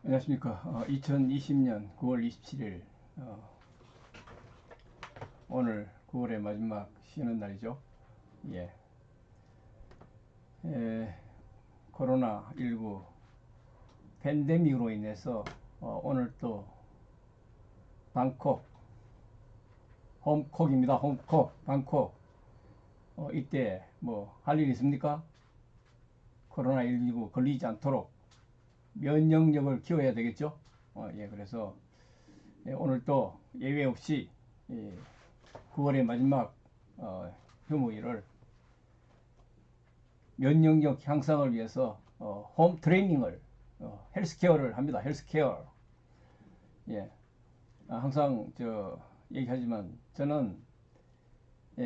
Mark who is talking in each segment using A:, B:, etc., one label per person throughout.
A: 안녕하십니까. 2020년 9월 27일, 오늘 9월의 마지막 쉬는 날이죠. 예. 에, 코로나19 팬데믹으로 인해서 오늘 또 방콕, 홈콕입니다. 홈콕, 방콕. 이때 뭐 할 일 있습니까? 코로나19 걸리지 않도록 면역력을 키워야 되겠죠. 예, 그래서 오늘 또 예외 없이 9월의 마지막 휴무일을 면역력 향상을 위해서 홈 트레이닝을 헬스케어를 합니다. 헬스케어. 예. 항상 얘기하지만 저는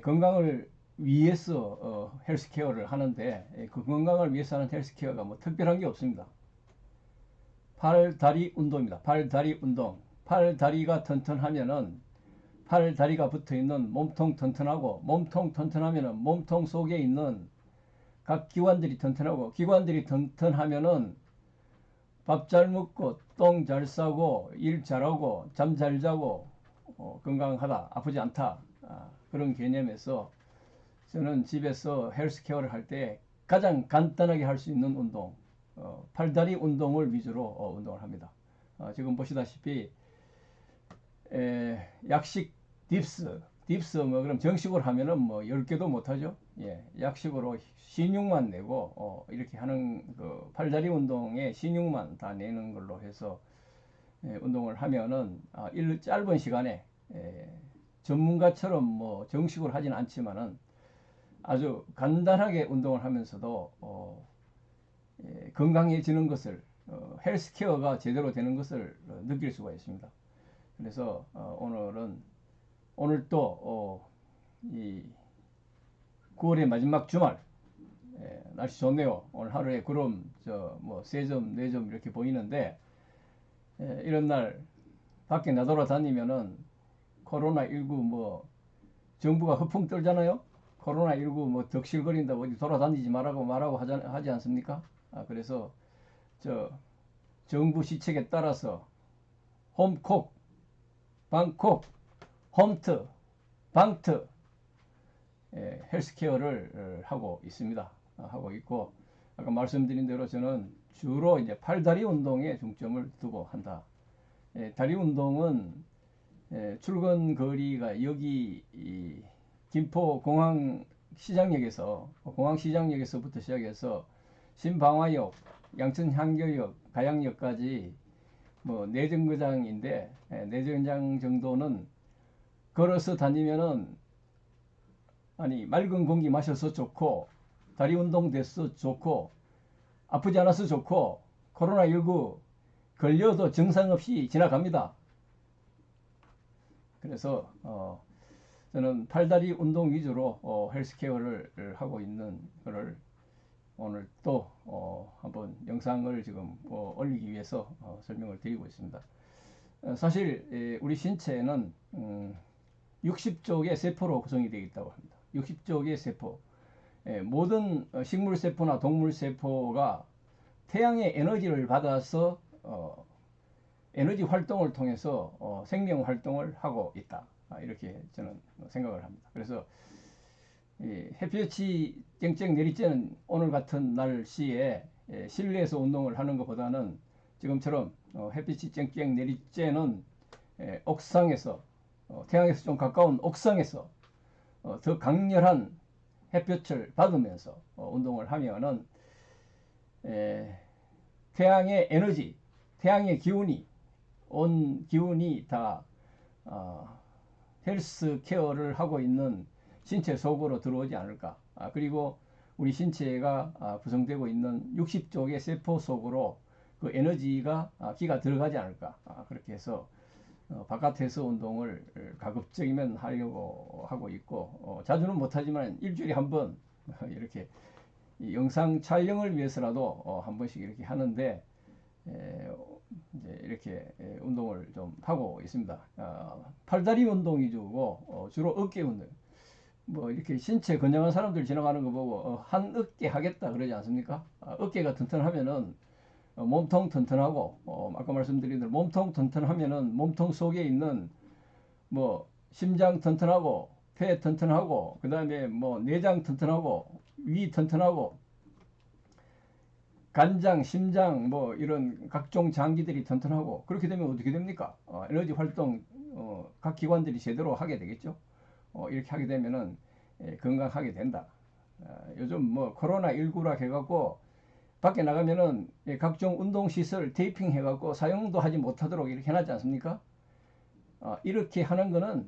A: 건강을 위해서 헬스케어를 하는데 그 건강을 위해서 하는 헬스케어가 뭐 특별한 게 없습니다. 팔, 다리 운동입니다. 팔, 다리 운동. 팔, 다리가 튼튼하면은 팔, 다리가 붙어 있는 몸통 튼튼하고 몸통 튼튼하면은 몸통 속에 있는 각 기관들이 튼튼하고 기관들이 튼튼하면은 밥 잘 먹고 똥 잘 싸고 일 잘하고 잠 잘 자고 건강하다 아프지 않다 그런 개념에서 저는 집에서 헬스케어를 할 때 가장 간단하게 할 수 있는 운동 팔다리 운동을 위주로 운동을 합니다. 지금 보시다시피 약식 딥스 뭐 그럼 정식으로 하면은 뭐 10개도 못하죠. 예, 약식으로 신육만 내고 이렇게 하는 그 팔다리 운동에 신육만 다 내는 걸로 해서 운동을 하면은 짧은 시간에 전문가처럼 뭐 정식으로 하진 않지만은 아주 간단하게 운동을 하면서도 건강해지는 것을 헬스케어가 제대로 되는 것을 느낄 수가 있습니다. 그래서 오늘 또 이 9월의 마지막 주말 날씨 좋네요. 오늘 하루에 구름 뭐 3점 4점 이렇게 보이는데 이런 날 밖에 나돌아다니면은 코로나19 뭐 정부가 허풍 떨잖아요. 코로나19 뭐 덕실거린다 어디 돌아다니지 말라고 하지 않습니까? 그래서 저 정부 시책에 따라서 홈콕, 방콕, 홈트, 방트 헬스케어를 하고 있습니다. 하고 있고 아까 말씀드린 대로 저는 주로 이제 팔다리 운동에 중점을 두고 한다. 다리 운동은 출근 거리가 여기 김포 공항시장역에서부터 시작해서 신방화역, 양천향교역, 가양역까지 뭐 내정거장인데 내정거장 정도는 걸어서 다니면은 아니 맑은 공기 마셔서 좋고 다리 운동 돼서 좋고 아프지 않아서 좋고 코로나19 걸려도 증상 없이 지나갑니다. 그래서 저는 팔다리 운동 위주로 헬스케어를 하고 있는 거를 오늘 또 한번 영상을 지금 올리기 위해서 설명을 드리고 있습니다. 사실 우리 신체는 60쪽의 세포로 구성이 되어 있다고 합니다. 60쪽의 세포. 모든 식물 세포나 동물 세포가 태양의 에너지를 받아서 에너지 활동을 통해서 생명 활동을 하고 있다. 이렇게 저는 생각을 합니다. 그래서 햇볕이 쨍쨍 내리쬐는 오늘 같은 날씨에 실내에서 운동을 하는 것보다는 지금처럼 햇빛이 쨍쨍 내리쬐는 옥상에서 태양에서 좀 가까운 옥상에서 더 강렬한 햇볕을 받으면서 운동을 하면은 태양의 에너지, 태양의 기운이 온 기운이 다 헬스 케어를 하고 있는 신체 속으로 들어오지 않을까. 그리고 우리 신체가 구성되고 있는 60쪽의 세포 속으로 그 에너지가 기가 들어가지 않을까. 그렇게 해서 바깥에서 운동을 가급적이면 하려고 하고 있고 자주는 못하지만 일주일에 한 번 이렇게 영상 촬영을 위해서라도 한 번씩 이렇게 하는데 이제 이렇게 운동을 좀 하고 있습니다. 팔다리 운동 위주고 주로 어깨 운동. 뭐 이렇게 신체 건장한 사람들 지나가는 거 보고 한 어깨 하겠다 그러지 않습니까? 어깨가 튼튼하면은 몸통 튼튼하고 아까 말씀드린 대로 몸통 튼튼하면은 몸통 속에 있는 뭐 심장 튼튼하고 폐 튼튼하고 그 다음에 뭐 내장 튼튼하고 위 튼튼하고 간장, 심장 뭐 이런 각종 장기들이 튼튼하고 그렇게 되면 어떻게 됩니까? 에너지 활동 각 기관들이 제대로 하게 되겠죠. 이렇게 하게 되면은 건강하게 된다. 요즘 뭐 코로나19라 해갖고 밖에 나가면은 각종 운동시설 테이핑 해갖고 사용도 하지 못하도록 이렇게 해놨지 않습니까? 이렇게 하는 거는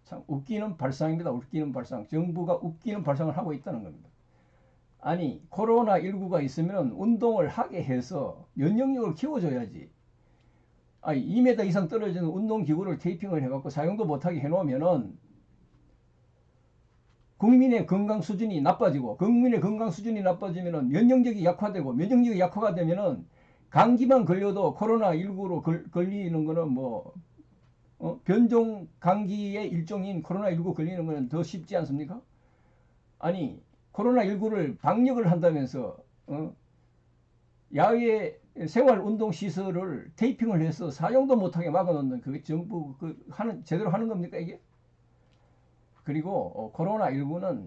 A: 참 웃기는 발상입니다. 웃기는 발상. 정부가 웃기는 발상을 하고 있다는 겁니다. 아니 코로나19가 있으면 운동을 하게 해서 면역력을 키워줘야지. 아니 2m 이상 떨어지는 운동기구를 테이핑을 해갖고 사용도 못하게 해놓으면은 국민의 건강 수준이 나빠지고 국민의 건강 수준이 나빠지면은 면역력이 약화되고 면역력이 약화가 되면은 감기만 걸려도 코로나19로 걸리는 거는 뭐 변종 감기의 일종인 코로나19 걸리는 거는 더 쉽지 않습니까? 아니 코로나19를 방역을 한다면서 야외 생활운동시설을 테이핑을 해서 사용도 못하게 막아놓는 그게 전부 제대로 하는 겁니까 이게? 그리고 코로나19는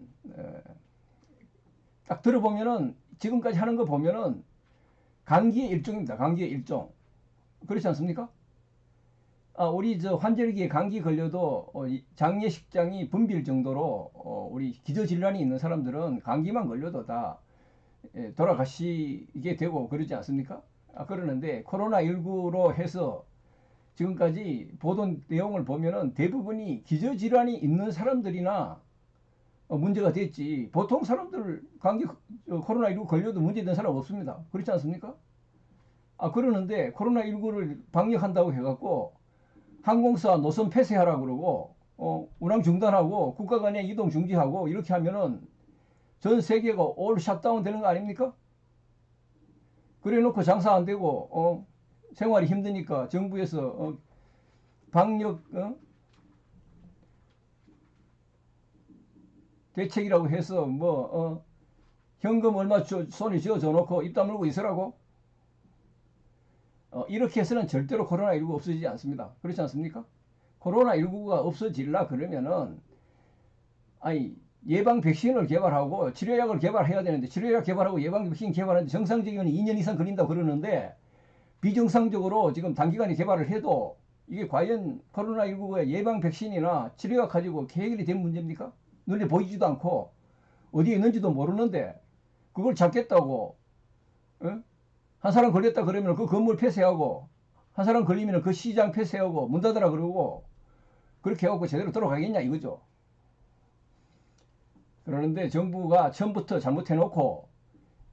A: 딱 들어보면은 지금까지 하는 거 보면은 감기의 일종입니다. 감기의 일종. 그렇지 않습니까? 우리 저 환절기에 감기 걸려도 장례식장이 붐빌 정도로 우리 기저질환이 있는 사람들은 감기만 걸려도 다 돌아가시게 되고 그러지 않습니까? 그러는데 코로나19로 해서 지금까지 보던 내용을 보면은 대부분이 기저질환이 있는 사람들이나 문제가 됐지 보통 사람들 감기 코로나19 걸려도 문제된 사람 없습니다. 그렇지 않습니까? 그러는데 코로나19를 방역한다고 해갖고 항공사 노선 폐쇄하라고 그러고 운항 중단하고 국가 간의 이동 중지하고 이렇게 하면은 전 세계가 올 샷다운 되는 거 아닙니까? 그래 놓고 장사 안 되고 생활이 힘드니까 정부에서 방역 대책이라고 해서 뭐 현금 얼마 손에 쥐어줘 놓고 입 다물고 있으라고 이렇게 해서는 절대로 코로나19 없어지지 않습니다. 그렇지 않습니까? 코로나19가 없어질라 그러면은 아니 예방 백신을 개발하고 치료약을 개발해야 되는데 치료약 개발하고 예방 백신 개발하는데 정상적이면 2년 이상 걸린다고 그러는데 비정상적으로 지금 단기간에 개발을 해도 이게 과연 코로나19의 예방 백신이나 치료약 가지고 해결이 된 문제입니까? 눈에 보이지도 않고 어디에 있는지도 모르는데 그걸 잡겠다고 한 사람 걸렸다 그러면 그 건물 폐쇄하고 한 사람 걸리면 그 시장 폐쇄하고 문 닫으라 그러고 그렇게 해갖고 제대로 돌아가겠냐 이거죠. 그러는데 정부가 처음부터 잘못해놓고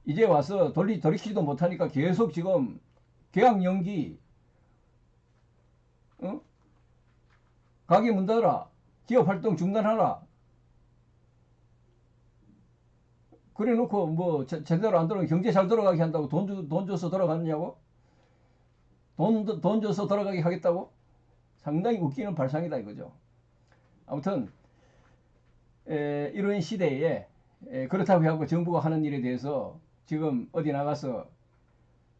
A: 이제 와서 돌이키지도 못하니까 계속 지금 계약 연기 가게 문 닫아라 기업 활동 중단하라 그래 놓고 뭐 제대로 안 돌아가면 경제 잘 돌아가게 한다고 돈 줘서 돌아가느냐고? 돈 줘서 돌아가게 하겠다고? 상당히 웃기는 발상이다 이거죠. 아무튼 이런 시대에 그렇다고 하고 정부가 하는 일에 대해서 지금 어디 나가서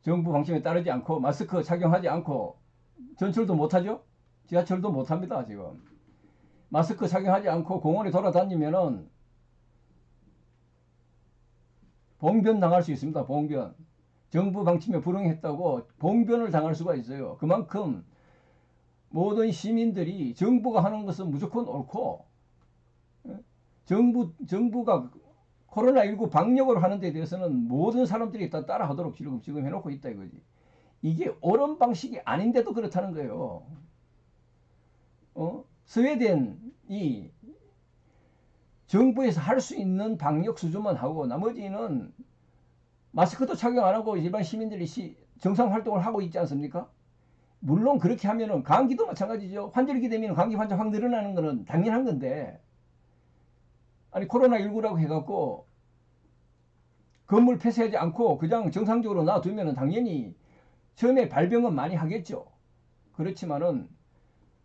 A: 정부 방침에 따르지 않고 마스크 착용하지 않고 전철도 못하죠? 지하철도 못합니다 지금. 마스크 착용하지 않고 공원에 돌아다니면은 봉변 당할 수 있습니다. 봉변. 정부 방침에 불응했다고 봉변을 당할 수가 있어요. 그만큼 모든 시민들이 정부가 하는 것은 무조건 옳고 정부가 코로나19 방역을 하는 데 대해서는 모든 사람들이 다 따라하도록 지금 해놓고 있다 이거지. 이게 옳은 방식이 아닌데도 그렇다는 거예요. 스웨덴이 정부에서 할 수 있는 방역 수준만 하고 나머지는 마스크도 착용 안 하고 일반 시민들이 정상 활동을 하고 있지 않습니까? 물론 그렇게 하면은 감기도 마찬가지죠. 환절기 되면 감기 환자 확 늘어나는 거는 당연한 건데 아니 코로나19라고 해갖고 건물 폐쇄하지 않고 그냥 정상적으로 놔두면은 당연히 처음에 발병은 많이 하겠죠. 그렇지만은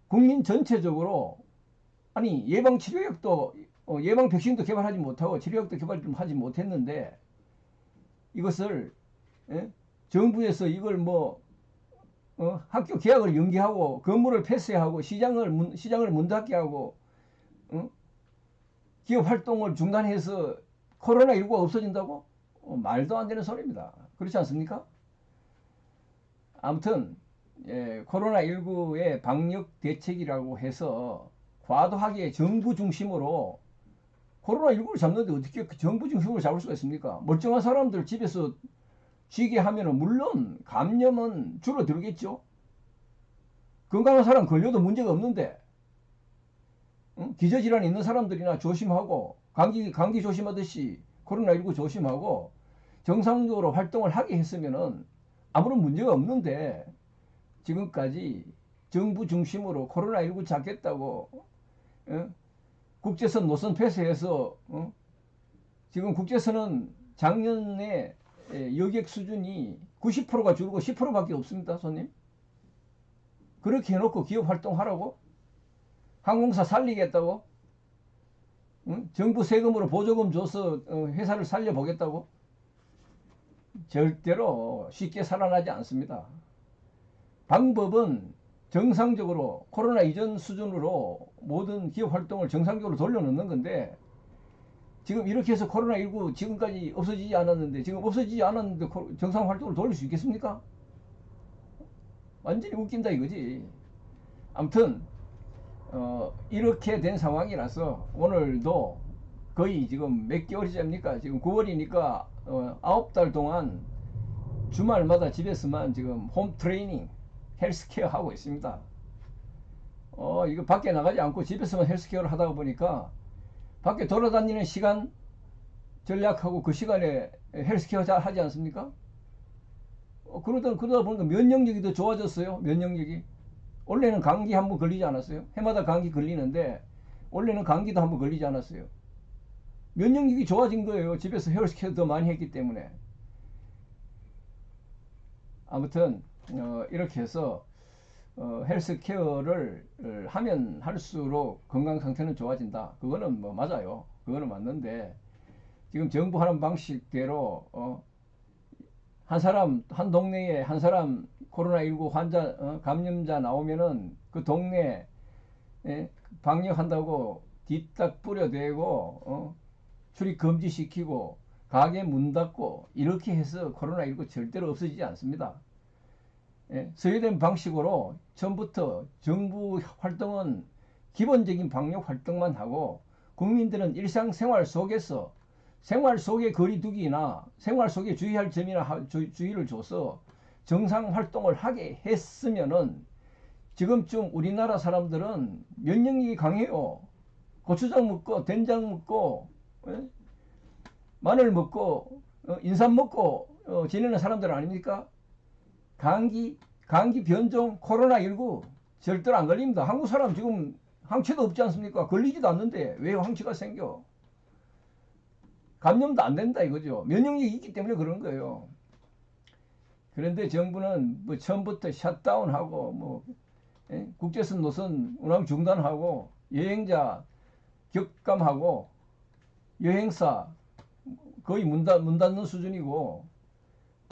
A: 국민 전체적으로 아니 예방 치료약도 예방 백신도 개발하지 못하고 치료약도 개발하지 못했는데 이것을 정부에서 이걸 뭐 학교 개학을 연기하고 건물을 폐쇄하고 시장을 문 닫게 하고 기업 활동을 중단해서 코로나19가 없어진다고? 말도 안 되는 소리입니다. 그렇지 않습니까? 아무튼 코로나19의 방역 대책이라고 해서 과도하게 정부 중심으로 코로나19를 잡는데 어떻게 정부 중심으로 잡을 수가 있습니까? 멀쩡한 사람들 집에서 쉬게 하면은 물론 감염은 줄어들겠죠. 건강한 사람 걸려도 문제가 없는데 기저질환 있는 사람들이나 조심하고 감기 조심하듯이 코로나19 조심하고 정상적으로 활동을 하게 했으면은 아무런 문제가 없는데 지금까지 정부 중심으로 코로나19 잡겠다고 국제선 노선 폐쇄해서 지금 국제선은 작년에 여객 수준이 90%가 줄고 10%밖에 없습니다, 손님. 그렇게 해놓고 기업 활동하라고? 항공사 살리겠다고? 정부 세금으로 보조금 줘서 회사를 살려보겠다고? 절대로 쉽게 살아나지 않습니다. 방법은 정상적으로 코로나 이전 수준으로 모든 기업 활동을 정상적으로 돌려놓는 건데 지금 이렇게 해서 코로나19 지금까지 없어지지 않았는데 지금 없어지지 않았는데 정상 활동을 돌릴 수 있겠습니까? 완전히 웃긴다 이거지. 아무튼 이렇게 된 상황이라서 오늘도 거의 지금 몇 개월이랍니까? 지금 9월이니까 9달 동안 주말마다 집에서만 지금 홈 트레이닝 헬스케어 하고 있습니다. 이거 밖에 나가지 않고 집에서만 헬스케어를 하다 보니까 밖에 돌아다니는 시간 전략하고 그 시간에 헬스케어 하지 않습니까? 그러다 보니까 면역력이 더 좋아졌어요. 면역력이. 원래는 감기 한번 걸리지 않았어요? 해마다 감기 걸리는데 원래는 감기도 한번 걸리지 않았어요. 면역력이 좋아진 거예요. 집에서 헬스케어 더 많이 했기 때문에. 아무튼 이렇게 해서 헬스케어를 하면 할수록 건강 상태는 좋아진다. 그거는 뭐 맞아요. 그거는 맞는데 지금 정부 하는 방식대로 한 동네에 한 사람 코로나19 환자 감염자 나오면은 그 동네 방역한다고 뒤딱 뿌려대고 출입 금지시키고 가게 문 닫고 이렇게 해서 코로나19 절대로 없어지지 않습니다. 스웨덴 방식으로 처음부터 정부 활동은 기본적인 방역 활동만 하고 국민들은 일상생활 속에서 생활 속의 거리두기나 생활 속에 주의할 점이나 주의를 줘서 정상 활동을 하게 했으면은 지금쯤 우리나라 사람들은 면역력이 강해요. 고추장 먹고 된장 먹고 마늘 먹고 인삼 먹고 지내는 사람들 아닙니까? 감기 변종 코로나19 절대로 안 걸립니다. 한국 사람 지금 항체도 없지 않습니까? 걸리지도 않는데 왜 항체가 생겨? 감염도 안 된다 이거죠. 면역력이 있기 때문에 그런 거예요. 그런데 정부는 뭐 처음부터 셧다운하고 뭐 국제선 노선 운항 중단하고 여행자 격감하고 여행사 거의 문 닫는 수준이고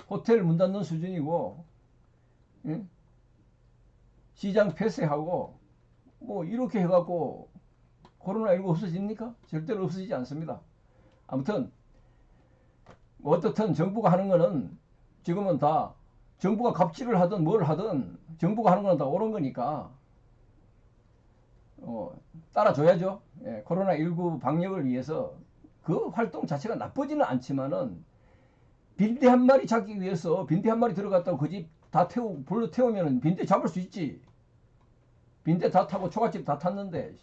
A: 호텔 문 닫는 수준이고 시장 폐쇄하고 뭐 이렇게 해갖고 코로나19 없어집니까? 절대로 없어지지 않습니다. 아무튼 어떻든 정부가 하는 거는 지금은 다 정부가 갑질을 하든 뭘 하든 정부가 하는 건 다 옳은 거니까 따라줘야죠. 코로나19 방역을 위해서 그 활동 자체가 나쁘지는 않지만은 빈대 한 마리 잡기 위해서 빈대 한 마리 들어갔다고 그 집 다 불로 태우면 빈대 잡을 수 있지. 빈대 다 타고 초가집 다 탔는데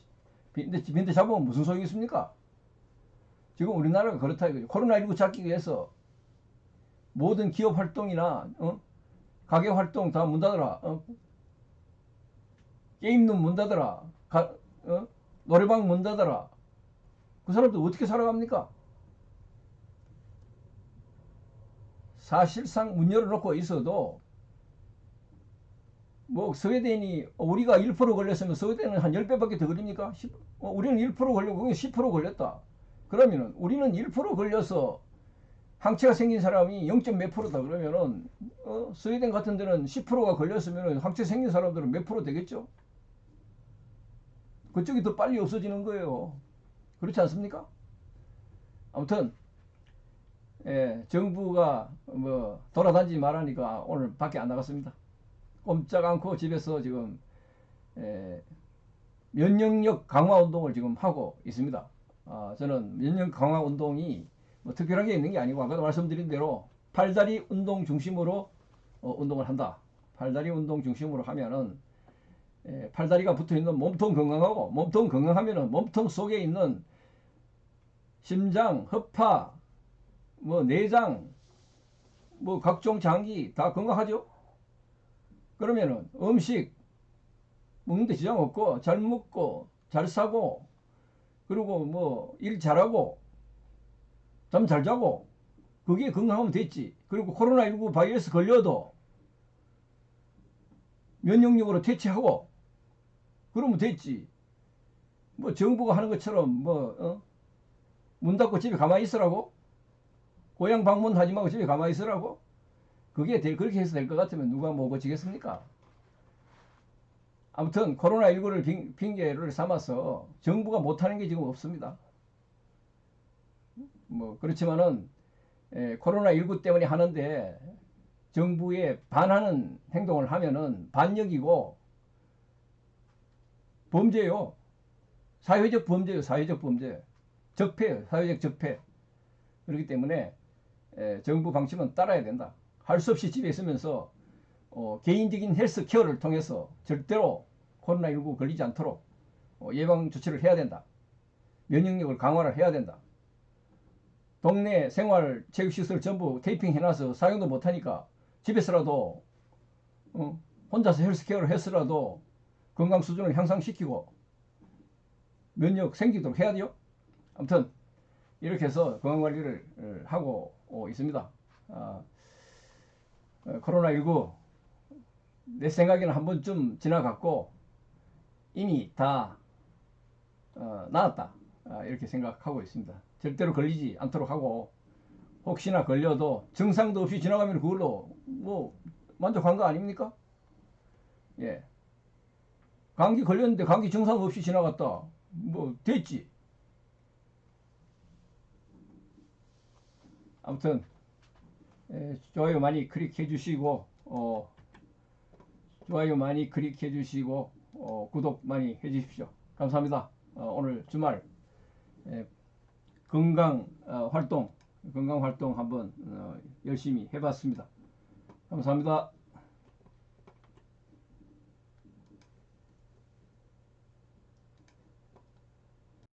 A: 빈대 잡으면 무슨 소용이 있습니까? 지금 우리나라가 그렇다 이거죠. 코로나19 잡기 위해서 모든 기업 활동이나 가게 활동 다 문 닫아라. 게임룸 문 닫아라. 노래방 문 닫아라. 그 사람들 어떻게 살아갑니까? 사실상 문 열어놓고 있어도 뭐 스웨덴이 우리가 1% 걸렸으면 스웨덴은 한 10배밖에 더 걸립니까? 우리는 1% 걸리고 10% 걸렸다. 그러면은 우리는 1% 걸려서 항체가 생긴 사람이 0. 몇 프로다 그러면은 스웨덴 같은 데는 10%가 걸렸으면 항체 생긴 사람들은 몇 프로 되겠죠? 그쪽이 더 빨리 없어지는 거예요. 그렇지 않습니까? 아무튼 정부가 뭐 돌아다니지 말라니까 오늘 밖에 안 나갔습니다. 꼼짝 않고 집에서 지금 면역력 강화 운동을 지금 하고 있습니다. 저는 면역 강화 운동이 뭐 특별한 게 있는 게 아니고 아까도 말씀드린 대로 팔다리 운동 중심으로 운동을 한다. 팔다리 운동 중심으로 하면은 팔다리가 붙어 있는 몸통 건강하고, 몸통 건강하면은 몸통 속에 있는 심장, 허파, 뭐 내장, 뭐 각종 장기 다 건강하죠. 그러면은 음식 먹는데 지장 없고 잘 먹고 잘 사고 그리고 뭐 일 잘하고 잠 잘 자고 그게 건강하면 됐지. 그리고 코로나19 바이러스 걸려도 면역력으로 퇴치하고 그러면 됐지. 뭐 정부가 하는 것처럼 뭐 문 닫고 집에 가만히 있으라고, 고향 방문하지 말고 집에 가만히 있으라고, 그렇게 해서 될 것 같으면 누가 뭐 고치겠습니까? 아무튼 코로나19를 핑계를 삼아서 정부가 못하는 게 지금 없습니다. 뭐 그렇지만은 코로나19 때문에 하는데 정부에 반하는 행동을 하면은 반역이고 범죄요. 사회적 범죄요. 사회적 범죄. 적폐요. 사회적 적폐. 그렇기 때문에 정부 방침은 따라야 된다. 할 수 없이 집에 있으면서 개인적인 헬스 케어를 통해서 절대로 코로나19 걸리지 않도록 예방 조치를 해야 된다. 면역력을 강화를 해야 된다. 동네 생활 체육시설 전부 테이핑 해놔서 사용도 못하니까 집에서라도 혼자서 헬스케어를 해서라도 건강 수준을 향상시키고 면역 생기도록 해야 돼요. 아무튼 이렇게 해서 건강관리를 하고 있습니다. 코로나19 내 생각에는 한 번쯤 지나갔고 이미 다 나았다, 이렇게 생각하고 있습니다. 절대로 걸리지 않도록 하고 혹시나 걸려도 증상도 없이 지나가면 그걸로 뭐 만족한 거 아닙니까? 예. 감기 걸렸는데 감기 증상 없이 지나갔다, 뭐 됐지. 아무튼 좋아요 많이 클릭해 주시고 좋아요 많이 클릭해 주시고 구독 많이 해 주십시오. 감사합니다. 오늘 주말 건강 활동 한번 열심히 해봤습니다. 감사합니다.